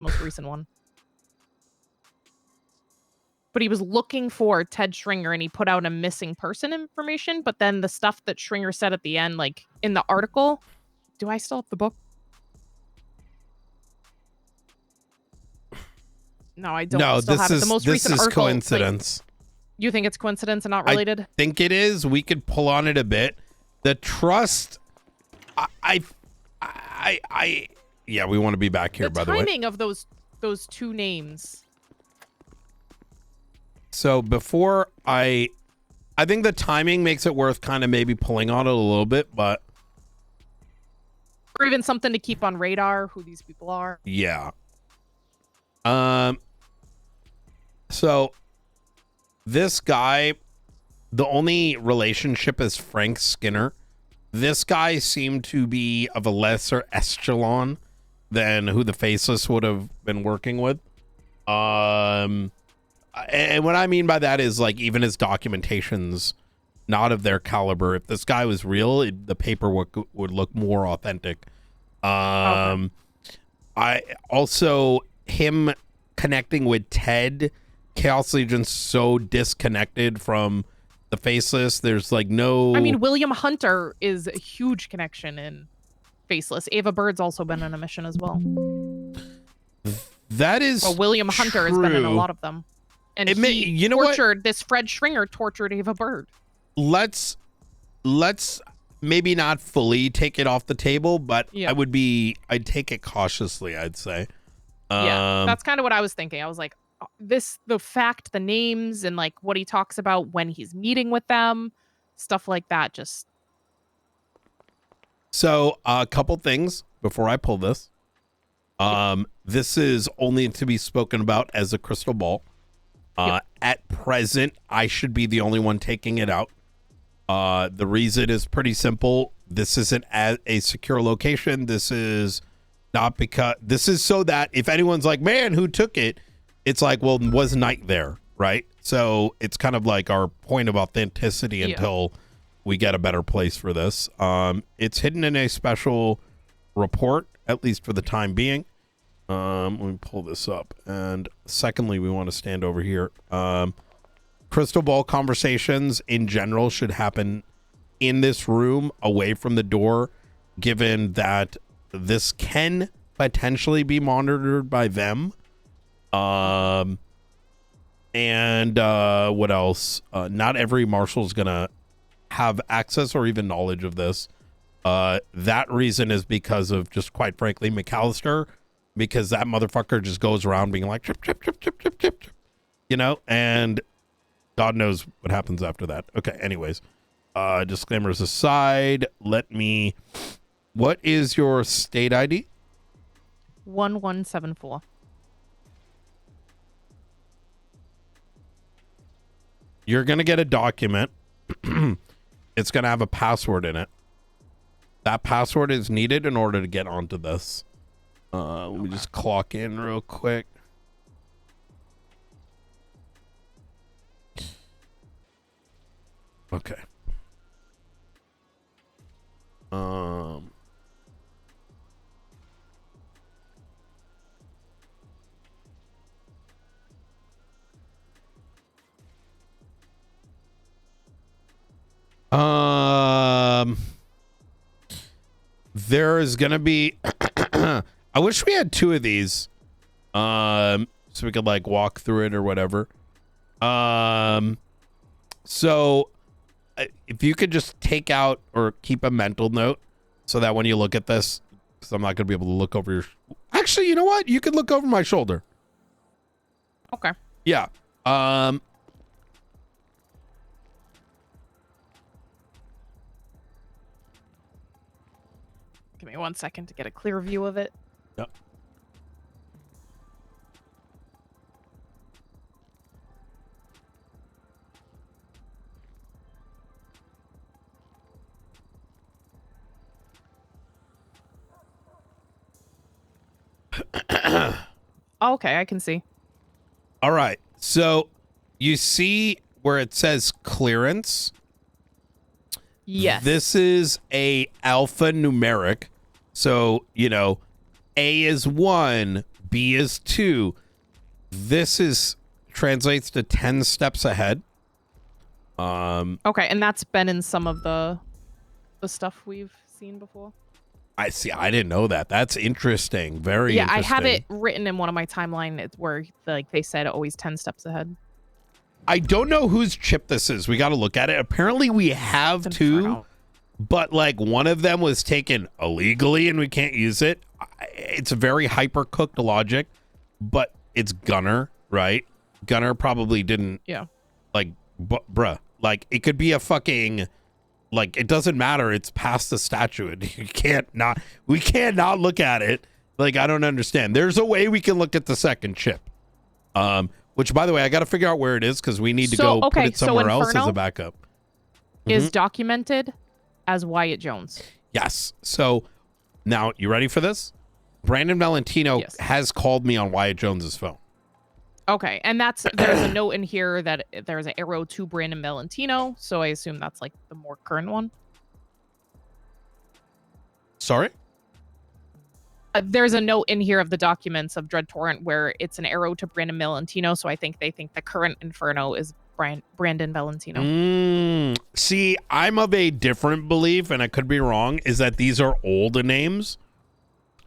most recent one. But he was looking for Ted Stringer, and he put out a missing person information. But then the stuff that Stringer said at the end, like in the article, do I still have the book? No, I don't. No, still have it. The most recent article, coincidence. Like, you think it's coincidence and not related? I think it is. We could pull on it a bit. The trust, yeah, we want to be back here, by the way. The timing of those two names. So before I think the timing makes it worth kind of maybe pulling on it a little bit, but. Or even something to keep on radar, who these people are. Yeah. So this guy, the only relationship is Frank Skinner. This guy seemed to be of a lesser echelon than who the Faceless would have been working with. And what I mean by that is, like, even his documentation's not of their caliber. If this guy was real, the paperwork would look more authentic. Okay. I also, him connecting with Ted, Chaos Legion's so disconnected from the Faceless. There's like no. I mean, William Hunter is a huge connection in Faceless. Ava Bird's also been on a mission as well. That is. Well, William Hunter has been in a lot of them. And he tortured this Fred Stringer tortured Ava Bird. Let's maybe not fully take it off the table, but yeah. I'd take it cautiously, I'd say. Yeah, that's kind of what I was thinking. I was like, the names and like what he talks about when he's meeting with them, stuff like that. Just. So a couple things before I pull this. This is only to be spoken about as a crystal ball. At present, I should be the only one taking it out. The reason is pretty simple. This isn't at a secure location. This is not because this is so that if anyone's like, man, who took it? It's like, well, was Knight there? Right. So it's kind of like our point of authenticity until we get a better place for this. It's hidden in a special report, at least for the time being. Let me pull this up. And secondly, we want to stand over here. Crystal ball conversations in general should happen in this room away from the door, given that this can potentially be monitored by them. And what else? Not every marshal is going to have access or even knowledge of this. That reason is because of just, quite frankly, McAllister, because that motherfucker just goes around being like, chip, chip, chip, chip, chip, chip, you know, and God knows what happens after that. Okay, anyways, disclaimers aside, what is your state ID? 1174. You're going to get a document. It's going to have a password in it. That password is needed in order to get onto this. Let me just clock in real quick. Okay. There is gonna be I wish we had two of these so we could like walk through it or whatever. So if you could just take out or keep a mental note so that when you look at this, because I'm not gonna be able to look over your actually, you know what, you could look over my shoulder. Okay. Yeah. Give me 1 second to get a clear view of it. Yep. Okay, I can see. All right. So you see where it says clearance? Yes. This is a alphanumeric. So, you know, A is 1, B is 2. This is translates to 10 steps ahead. Okay, and that's been in some of the stuff we've seen before. I see. I didn't know that. That's interesting. Very yeah, interesting. I have it written in one of my timelines where like they said always 10 steps ahead. I don't know whose chip this is. We got to look at it. Apparently we have two, but like one of them was taken illegally and we can't use it. It's a very hyper cooked logic, but it's Gunner, right? Gunner probably didn't. Yeah. Like, bruh, like it could be a fucking. Like, it doesn't matter. It's past the statute. We can't not look at it. Like, I don't understand. There's a way we can look at the second chip. Which, by the way, I got to figure out where it is because we need to go put it somewhere else as a backup. Is documented as Wyatt Jones. Yes. So, now, you ready for this? Brandon Valentino has called me on Wyatt Jones's phone. Okay, and there's a note in here that there's an arrow to Brandon Valentino, so I assume that's like the more current one. Sorry? There's a note in here of the documents of Dread Torrent where it's an arrow to Brandon Valentino, so I think they think the current Inferno is Brandon Valentino. See, I'm of a different belief, and I could be wrong, is that these are old names.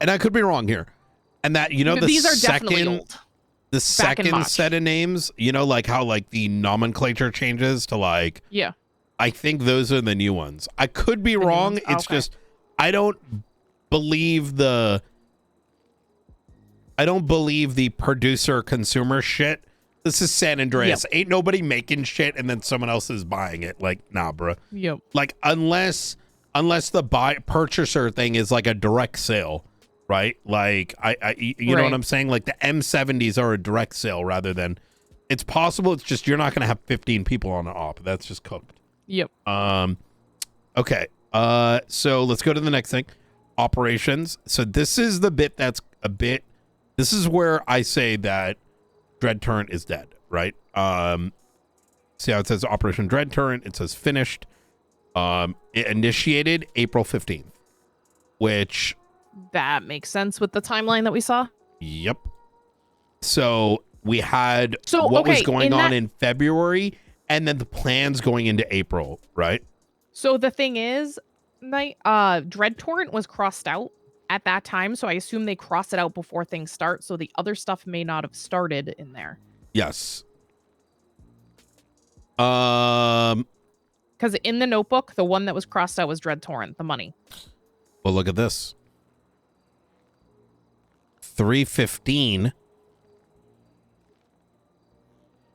And I could be wrong here. And that, these are definitely old. The second set of names, like how like the nomenclature changes to like, I think those are the new ones. I could be wrong. It's just, I don't believe the producer consumer shit. This is San Andreas. Ain't nobody making shit and then someone else is buying it. Like, nah, bro. Yep. Like, unless the purchaser thing is like a direct sale. Right? Like, you know what I'm saying? Like, the M70s are a direct sale rather than... It's possible, it's just you're not going to have 15 people on an op. That's just cooked. Yep. Okay. So let's go to the next thing. Operations. So this is the bit that's a bit... This is where I say that Dread Torrent is dead, right? See how it says Operation Dread Torrent? It says finished. It initiated April 15th, which... That makes sense with the timeline that we saw. Yep. So we had what was going on in February and then the plans going into April, right? So the thing is, Dread Torrent was crossed out at that time. So I assume they crossed it out before things start. So the other stuff may not have started in there. Yes. Because in the notebook, the one that was crossed out was Dread Torrent, the money. Well, look at this. 315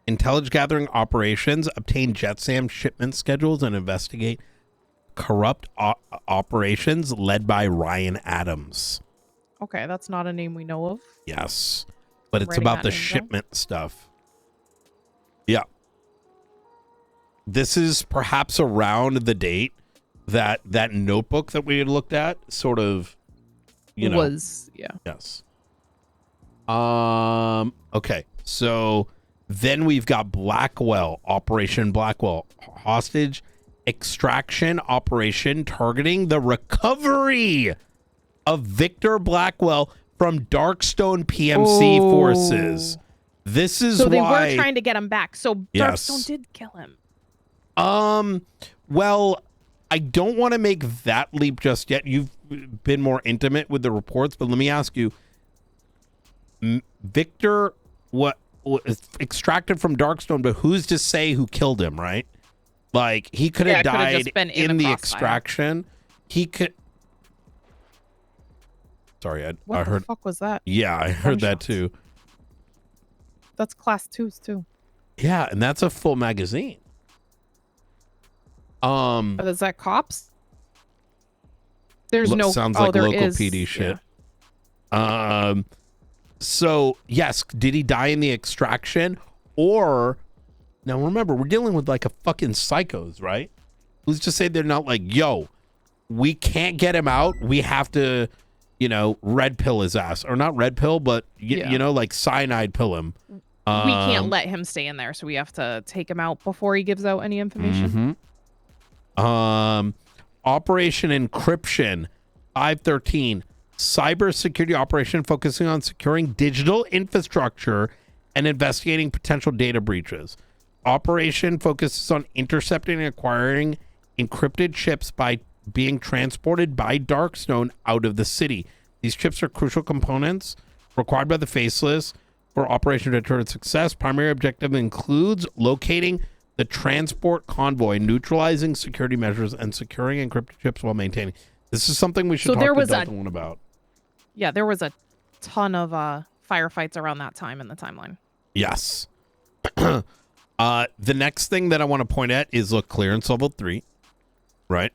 intelligence gathering operations, obtain JetSam shipment schedules and investigate corrupt operations led by Ryan Adams. Okay, that's not a name we know of. Yes, but it's about the shipment stuff. Yeah. This is perhaps around the date that notebook that we had looked at sort of, was, Yes. Okay, so then we've got Blackwell, Operation Blackwell, hostage extraction operation targeting the recovery of Victor Blackwell from Darkstone PMC forces. This is so they why were trying to get him back. So Darkstone did kill him. Well, I don't want to make that leap just yet. You've been more intimate with the reports, but let me ask you. Victor was extracted from Darkstone, but who's to say who killed him, right? Like, he could have died in the extraction. He could... Sorry, I heard... What the fuck was that? Yeah, I heard that too. That's class 2s too. Yeah, and that's a full magazine. Is that cops? There's no... Sounds like local PD shit. Yeah. So, yes, did he die in the extraction? Or, now remember, we're dealing with like a fucking psychos, right? Who's to say they're not like, yo, we can't get him out. We have to, red pill his ass. Or not red pill, but, like cyanide pill him. We can't let him stay in there, so we have to take him out before he gives out any information. Operation Encryption, 513. cybersecurity operation focusing on securing digital infrastructure and investigating potential data breaches. Operation focuses on intercepting and acquiring encrypted chips by being transported by Darkstone out of the city. These chips are crucial components required by the Faceless for Operation Deterrent success. Primary objective includes locating the transport convoy, neutralizing security measures, and securing encrypted chips while maintaining. This is something we should talk to Delta One about. Yeah, there was a ton of firefights around that time in the timeline. Yes. The next thing that I want to point at is, look, clearance level 3, right?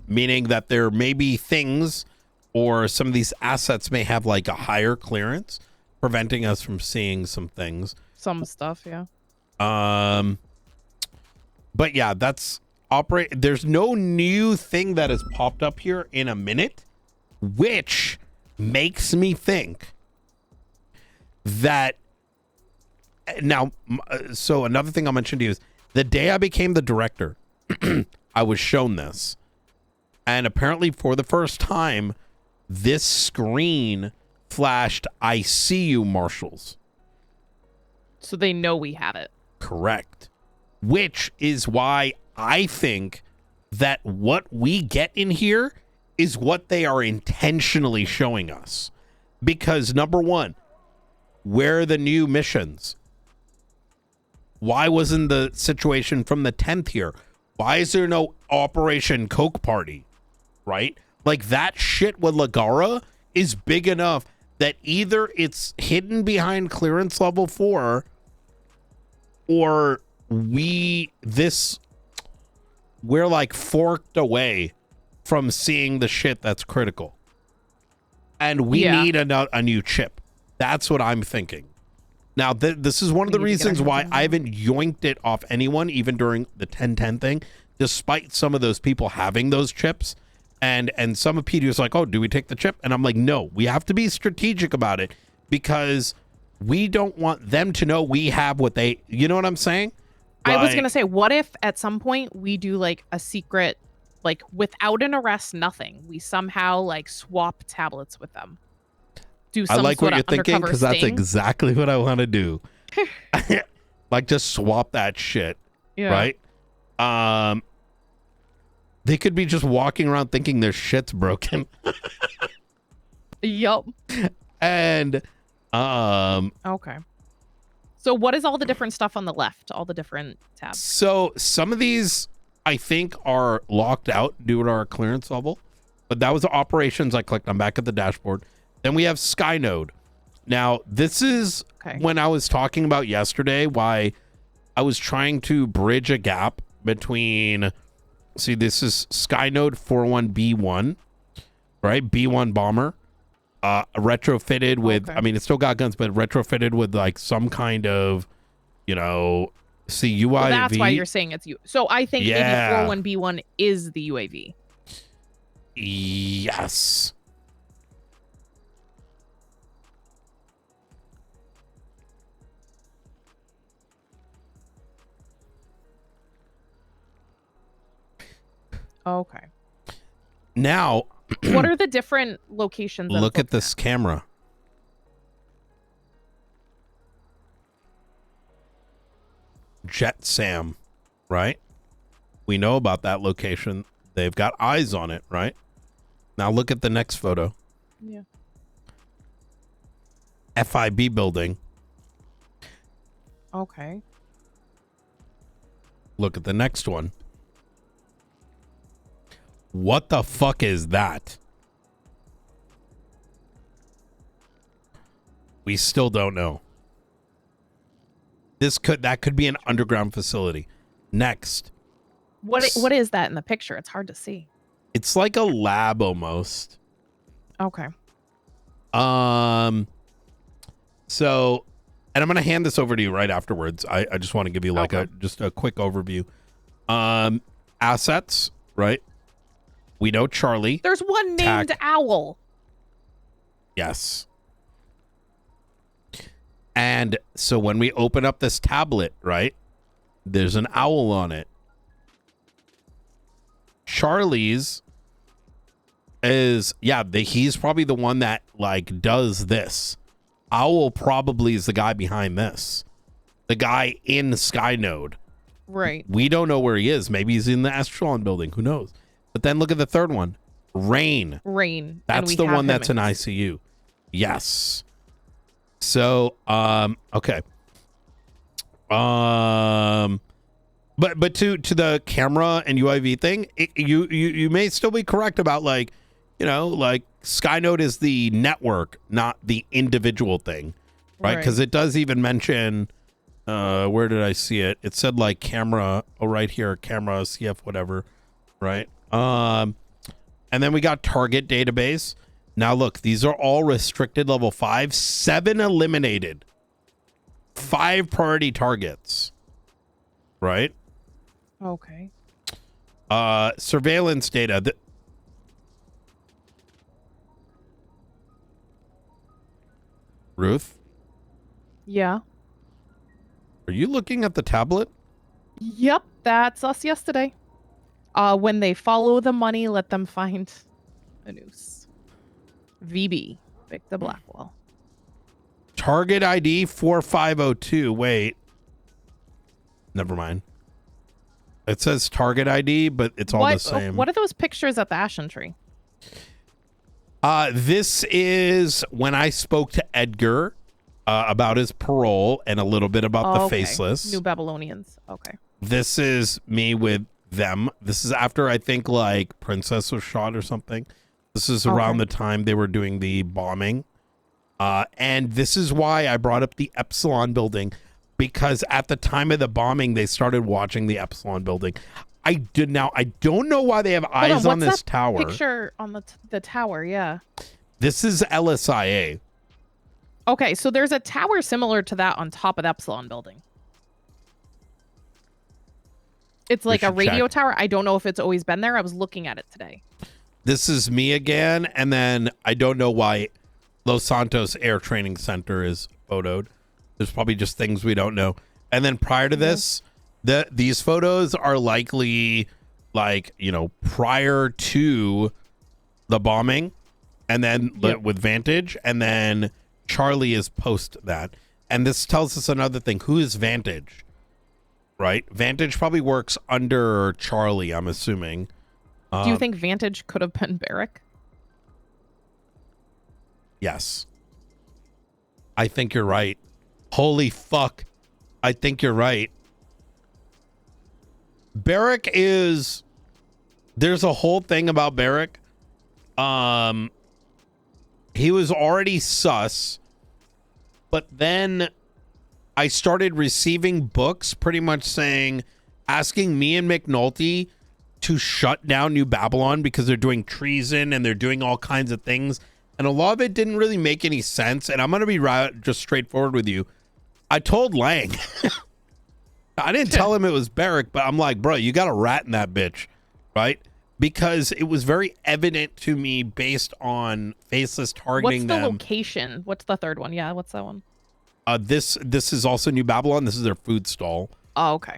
Meaning that there may be things, or some of these assets may have like a higher clearance, preventing us from seeing some things. Some stuff, yeah. But yeah, that's there's no new thing that has popped up here in a minute, which makes me think that now, so another thing I'll mention to you is the day I became the director, I was shown this, and apparently for the first time, this screen flashed, "I see you, marshals." So they know we have it. Correct. Which is why I think that what we get in here is what they are intentionally showing us. Because number one, where are the new missions? Why wasn't the situation from the 10th here? Why is there no Operation Coke Party? Right? Like, that shit with Ligara is big enough that either it's hidden behind clearance level 4, or we're like forked away from seeing the shit that's critical. And we need a new chip. That's what I'm thinking. Now, this is one of the reasons why I haven't yoinked it off anyone, even during the 1010 thing, despite some of those people having those chips. And some of PD's like, oh, do we take the chip? And I'm like, no, we have to be strategic about it, because we don't want them to know we have what they, you know what I'm saying? I was going to say, what if at some point we do like a secret, like without an arrest, nothing. We somehow like swap tablets with them. Do some I like what you're thinking, because that's sting. exactly what I want to do. Like, just swap that shit. Yeah. Right? They could be just walking around thinking their shit's broken. Yup. And okay. So what is all the different stuff on the left? All the different tabs. So some of these I think are locked out due to our clearance level. But that was the operations I clicked. I'm back at the dashboard. Then we have Skynode. Now, this is when I was talking about yesterday why I was trying to bridge a gap between, see, this is Skynode 41B1, right? B1 bomber. Retrofitted with, I mean, it's still got guns, but retrofitted with like some kind of, you know, see, UAV. Well, that's why you're saying it's you. So I think maybe 41B1 is the UAV. Yes. Okay. Now, what are the different locations? Look at this camera. Jet Sam, right? We know about that location. They've got eyes on it, right? Now look at the next photo. Yeah. FIB building. Okay. Look at the next one. What the fuck is that? We still don't know. That could be an underground facility. Next. What is that in the picture? It's hard to see. It's like a lab almost. Okay. So, and I'm going to hand this over to you right afterwards. I just want to give you like just a quick overview. Assets, right? We know Charlie. There's one named Owl. Yes. And so when we open up this tablet, right, there's an owl on it. Charlie's is, yeah, he's probably the one that like does this. Owl probably is the guy behind this. The guy in Skynode. Right. We don't know where he is. Maybe he's in the Astron building. Who knows? But then look at the third one. Rain. Rain. That's the one that's in ICU. Yes. So, okay. But to the camera and UIV thing, you may still be correct about like, you know, like Skynode is the network, not the individual thing, right? Because it does even mention, where did I see it? It said like camera, right here, camera, CF, whatever, right? And then we got target database. Now look, these are all restricted level 5, 7 eliminated, 5 priority targets, right? Okay. Surveillance data. Ruth? Yeah. Are you looking at the tablet? Yep, that's us yesterday. When they follow the money, let them find a noose. VB, Victor Blackwell. Target ID 4502. Wait. Never mind. It says target ID, but it's all the same. What are those pictures at the Ashen Tree? This is when I spoke to Edgar about his parole and a little bit about the Faceless. New Babylonians. Okay. This is me with them. This is after I think like Princess was shot or something. This is around the time they were doing the bombing. And this is why I brought up the Epsilon building, because at the time of the bombing, they started watching the Epsilon building. I don't know why they have eyes on this tower. Picture on the tower, yeah. This is LSIA. Okay, so there's a tower similar to that on top of the Epsilon building. It's like a radio tower. I don't know if it's always been there. I was looking at it today. This is me again, and then I don't know why Los Santos Air Training Center is photoed. There's probably just things we don't know. And then prior to this, these photos are likely like, you know, prior to the bombing, and then with Vantage, and then Charlie is post that. And this tells us another thing. Who is Vantage? Right? Vantage probably works under Charlie, I'm assuming. Do you think Vantage could have been Barrick? Yes. I think you're right. Holy fuck. I think you're right. Barrick is... There's a whole thing about Barrick. He was already sus, but then I started receiving books pretty much asking me and McNulty to shut down New Babylon because they're doing treason and they're doing all kinds of things. And a lot of it didn't really make any sense. And I'm going to be just straightforward with you. I told Lang. I didn't tell him it was Barrick, but I'm like, bro, you got a rat in that bitch, right? Because it was very evident to me based on Faceless targeting them. What's the location? What's the third one? Yeah, what's that one? This is also New Babylon. This is their food stall. Oh, okay.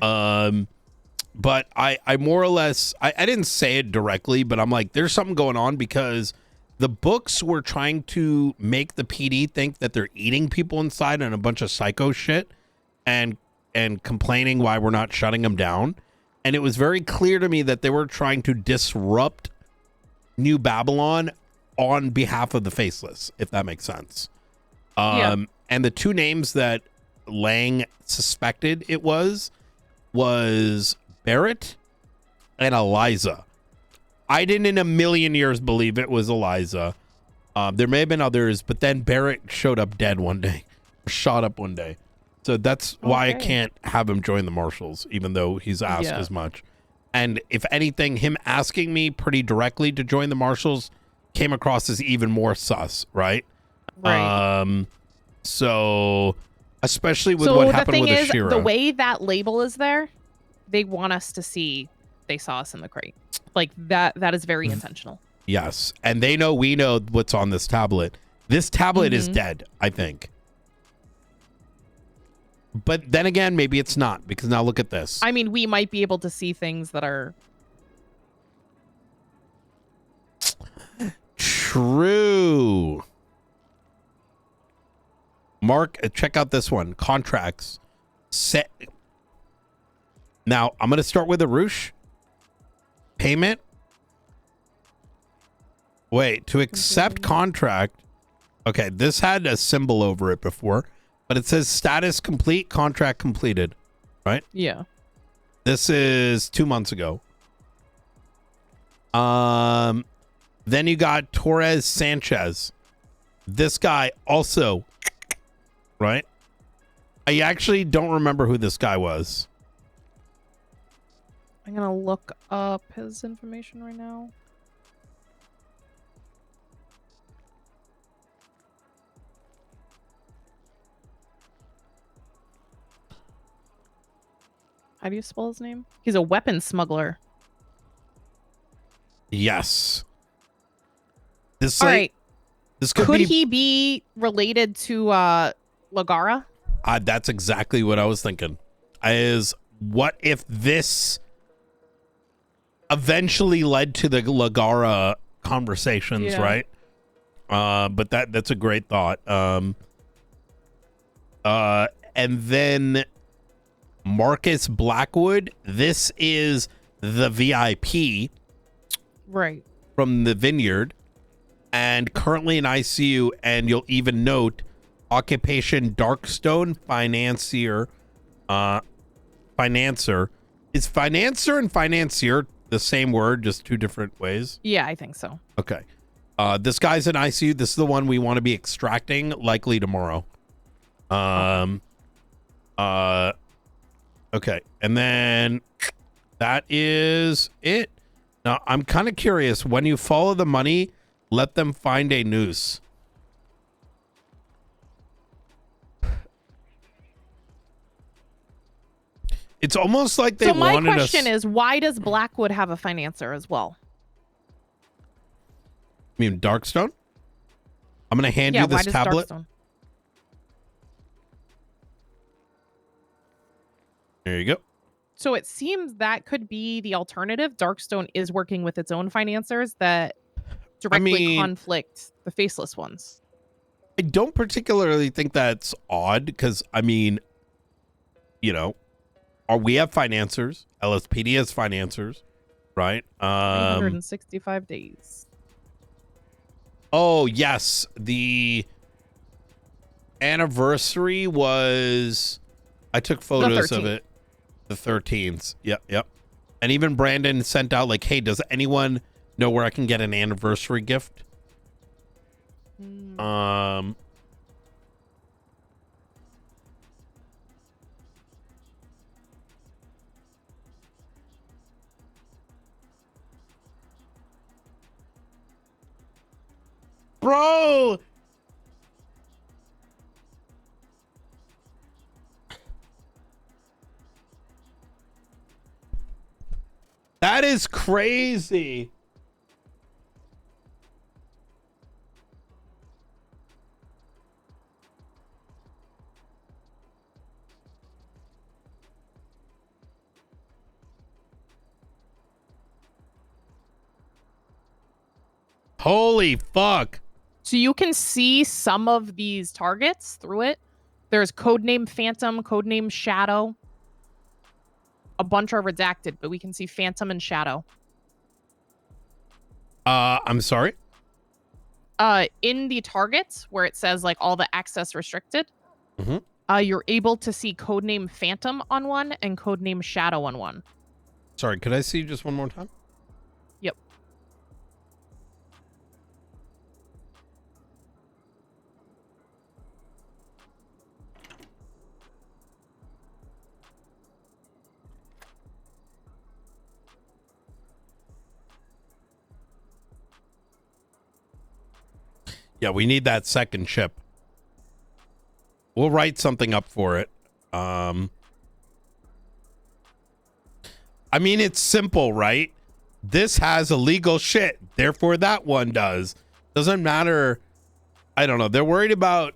But I more or less, I didn't say it directly, but I'm like, there's something going on because the books were trying to make the PD think that they're eating people inside and a bunch of psycho shit and complaining why we're not shutting them down. And it was very clear to me that they were trying to disrupt New Babylon on behalf of the Faceless, if that makes sense. And the two names that Lang suspected it was Barrett and Eliza. I didn't in a million years believe it was Eliza. There may have been others, but then Barrett showed up dead one day, shot up one day. So that's why I can't have him join the Marshals, even though he's asked as much. And if anything, him asking me pretty directly to join the Marshals came across as even more sus, right? Right. So especially with what happened with Ashira. The way that label is there, they want us to see they saw us in the crate. Like that is very intentional. Yes. And they know we know what's on this tablet. This tablet is dead, I think. But then again, maybe it's not, because now look at this. I mean, we might be able to see things that are... True. Mark, check out this one. Contracts. Set. Now, I'm going to start with Arush. Payment. Wait, to accept contract. Okay, this had a symbol over it before, but it says status complete, contract completed, right? Yeah. This is 2 months ago. Then you got Torres Sanchez. This guy also, right? I actually don't remember who this guy was. I'm gonna look up his information right now. How do you spell his name? He's a weapons smuggler. Yes. This All right. This could he be related to Lagara? That's exactly what I was thinking. Is what if this eventually led to the Lagara conversations, right? But that's a great thought. And then Marcus Blackwood, this is the VIP, right, from the Vineyard, and currently in ICU. And you'll even note occupation Darkstone financier. Financer. Is financer and financier the same word, just two different ways? Yeah, I think so. Okay. This guy's in ICU. This is the one we want to be extracting likely tomorrow. Okay. And then that is it. Now, I'm kind of curious. When you follow the money, let them find a noose. It's almost like they wanted us... So my question is, why does Blackwood have a financer as well? I mean, Darkstone? I'm going to hand you this tablet. Darkstone? There you go. So it seems that could be the alternative. Darkstone is working with its own financiers that directly conflict the Faceless ones. I don't particularly think that's odd because, I mean, you know, we have financiers. LSPD has financiers, right? 365 days. Oh, yes. The anniversary was... I took photos of it. The 13th. Yep. And even Brandon sent out like, hey, does anyone know where I can get an anniversary gift? Bro! That is crazy. Holy fuck. So you can see some of these targets through it. There's codename Phantom, codename Shadow. A bunch are redacted, but we can see Phantom and Shadow. I'm sorry? In the targets where it says like all the access restricted, mm-hmm. You're able to see codename Phantom on one and codename Shadow on one. Sorry, could I see just one more time? Yep. Yeah, we need that second chip. We'll write something up for it. I mean, it's simple, right? This has illegal shit. Therefore, that one does. Doesn't matter. I don't know. They're worried about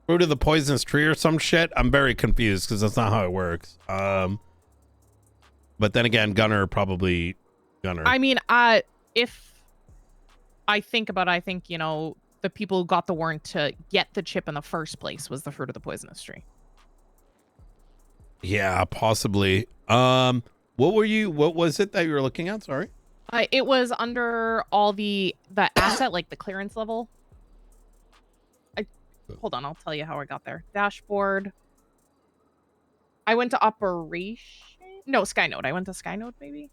fruit of the poisonous tree or some shit. I'm very confused because that's not how it works. But then again, Gunner. I mean, if I think, you know, the people who got the warrant to get the chip in the first place was the fruit of the poisonous tree. Yeah, possibly. What was it that you were looking at? Sorry. It was under all the asset, like the clearance level. Hold on, I'll tell you how I got there. Dashboard. I went to operation. No, Skynode. I went to Skynode, maybe.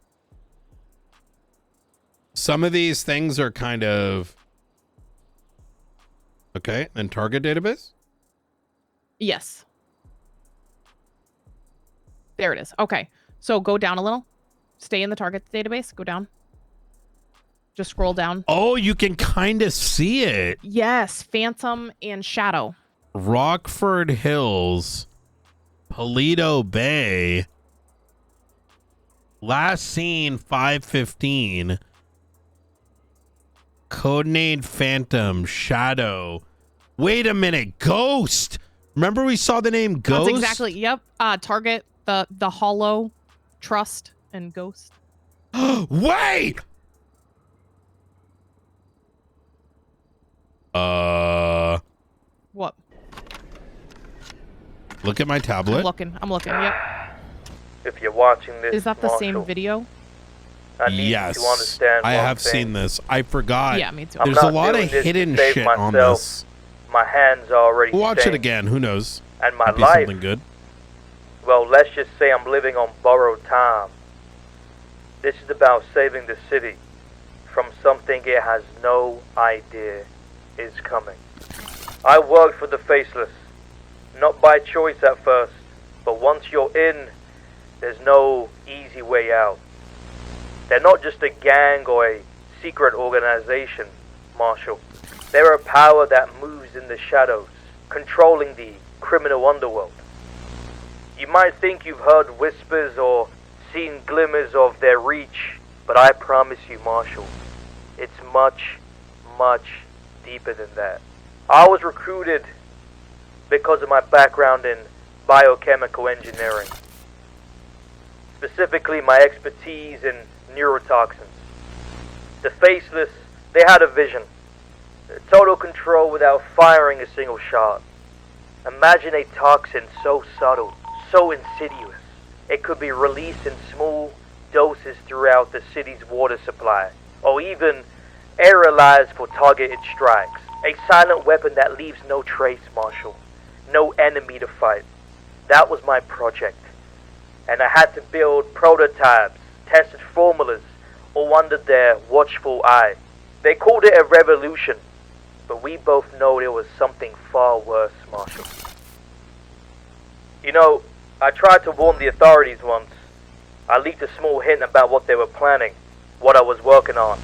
Some of these things are kind of okay. And target database. Yes. There it is. Okay. So go down a little. Stay in the target database. Go down. Just scroll down. Oh, you can kind of see it. Yes. Phantom and Shadow. Rockford Hills. Paleto Bay. Last seen 5:15. Codename Phantom. Shadow. Wait a minute. Ghost. Remember we saw the name Ghost? That's exactly. Yep. Target the Hollow, Trust, and Ghost. Wait. What? Look at my tablet. I'm looking. Yep. If you're watching this, is that the same video? I need yes, you to understand I have thing. seen this. I forgot. Yeah, me too. There's a lot of hidden shit on this. My hands are already We'll watch stained. it again. Who knows? And my Might be life, something good. well, let's just say I'm living on borrowed time. This is about saving the city from something it has no idea is coming. I worked for the Faceless, not by choice at first, but once you're in, there's no easy way out. They're not just a gang or a secret organization, Marshall. They're a power that moves in the shadows, controlling the criminal underworld. You might think you've heard whispers or seen glimmers of their reach, but I promise you, Marshall, it's much, much deeper than that. I was recruited because of my background in biochemical engineering. Specifically, my expertise in neurotoxins. The Faceless, they had a vision. Total control without firing a single shot. Imagine a toxin so subtle, so insidious, it could be released in small doses throughout the city's water supply, or even aerialized for targeted strikes. A silent weapon that leaves no trace, Marshall. No enemy to fight. That was my project. And I had to build prototypes, tested formulas, all under their watchful eye. They called it a revolution, but we both know it was something far worse, Marshall. You know, I tried to warn the authorities once. I leaked a small hint about what they were planning, what I was working on.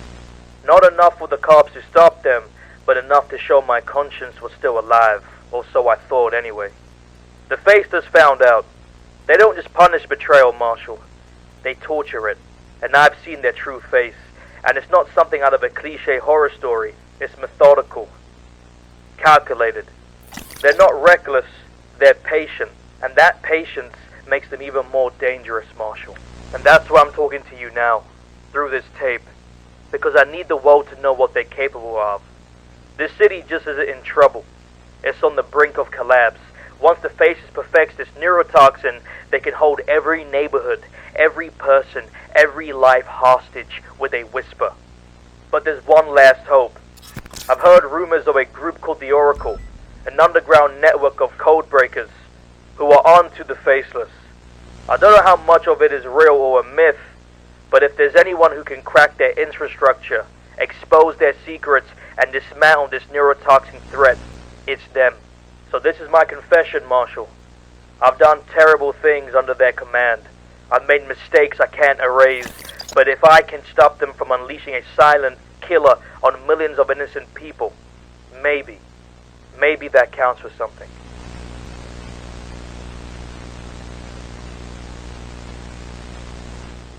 Not enough for the cops to stop them, but enough to show my conscience was still alive, or so I thought anyway. The Faceless found out. They don't just punish betrayal, Marshall. They torture it, and I've seen their true face. And it's not something out of a cliche horror story. It's methodical, calculated. They're not reckless, they're patient. And that patience makes them even more dangerous, Marshall. And that's why I'm talking to you now, through this tape. Because I need the world to know what they're capable of. This city just isn't in trouble. It's on the brink of collapse. Once the Faceless perfects this neurotoxin, they can hold every neighborhood, every person, every life hostage with a whisper. But there's one last hope. I've heard rumors of a group called the Oracle, an underground network of code breakers who are on to the Faceless. I don't know how much of it is real or a myth, but if there's anyone who can crack their infrastructure, expose their secrets, and dismantle this neurotoxin threat, it's them. So this is my confession, Marshall. I've done terrible things under their command. I've made mistakes I can't erase, but if I can stop them from unleashing a silent killer on millions of innocent people, maybe that counts for something.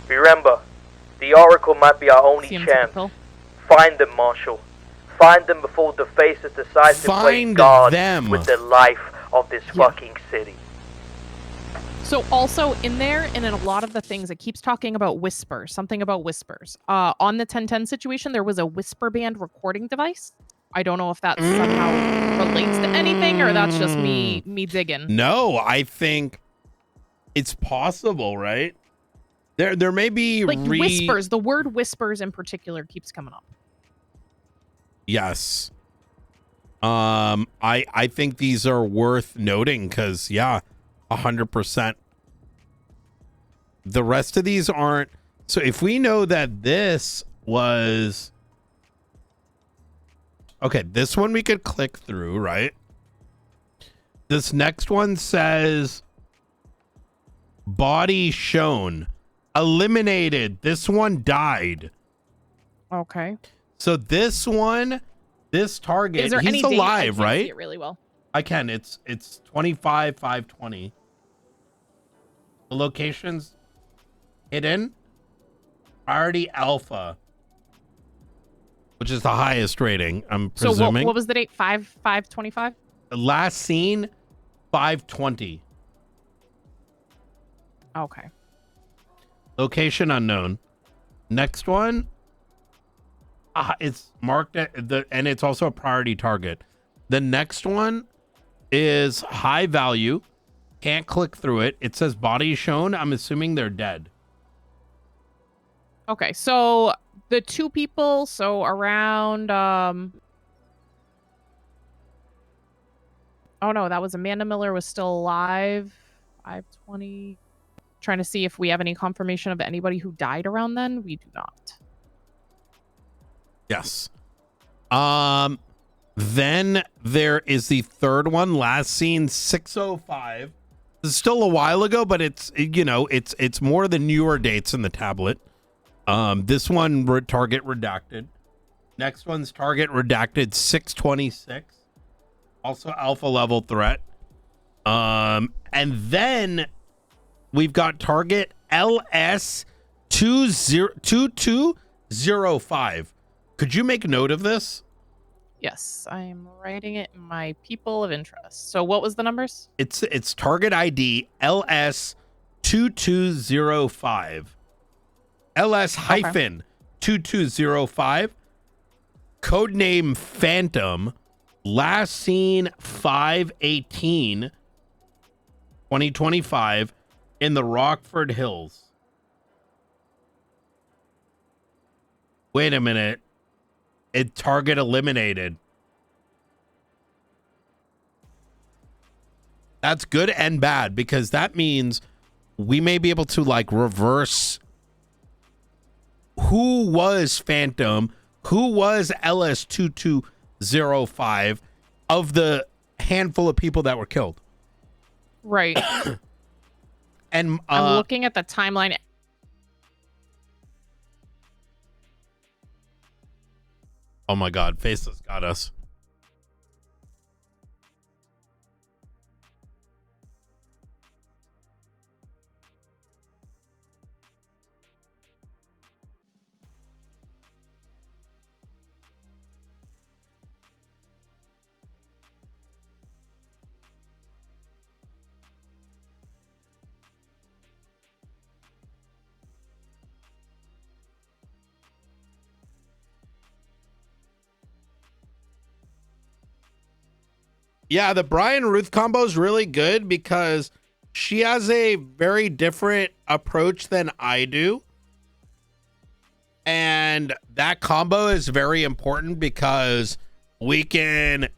Remember, the Oracle might be our only chance. Typical. Find them, Marshall. Find them before the Faceless decide to play God with the life of this fucking city. So also in there and in a lot of the things, it keeps talking about whispers, something about whispers. On the 1010 situation, there was a whisper band recording device. I don't know if that somehow relates to anything or that's just me digging. No, I think it's possible, right? There may be like whispers. The word whispers in particular keeps coming up. Yes. I think these are worth noting because 100%. The rest of these aren't. So if we know that this was okay, this one we could click through, right? This next one says body shown, eliminated. This one died. Okay. So this one, this target, is there he's any date? alive, I can't right? see it really well. I can. It's 25/5/20. The location's hidden. Priority alpha, which is the highest rating, I'm presuming. So what was the date? 5/5/25? Last seen 5/20. Okay. Location unknown. Next one. It's marked and it's also a priority target. The next one is high value. Can't click through it. It says body shown. I'm assuming they're dead. Okay, so the two people, so around oh no, that was Amanda Miller was still alive. 5/20. Trying to see if we have any confirmation of anybody who died around then. We do not. Yes. Then there is the third one, last seen 6:05. This is still a while ago, but it's more the newer dates in the tablet. This one target redacted. Next one's target redacted 6/26. Also alpha level threat. And then we've got target LS 2205. Could you make note of this? Yes, I am writing it in my people of interest. So what was the numbers? It's target ID LS 2205. LS hyphen 2205. Codename Phantom. Last seen 5/18/2025 in the Rockford Hills. Wait a minute. It target eliminated. That's good and bad because that means we may be able to like reverse who was Phantom, who was LS2205 of the handful of people that were killed. Right. And I'm looking at the timeline. Oh my God, Faceless got us. Yeah, the Brian Ruth combo is really good because she has a very different approach than I do. And that combo is very important because we can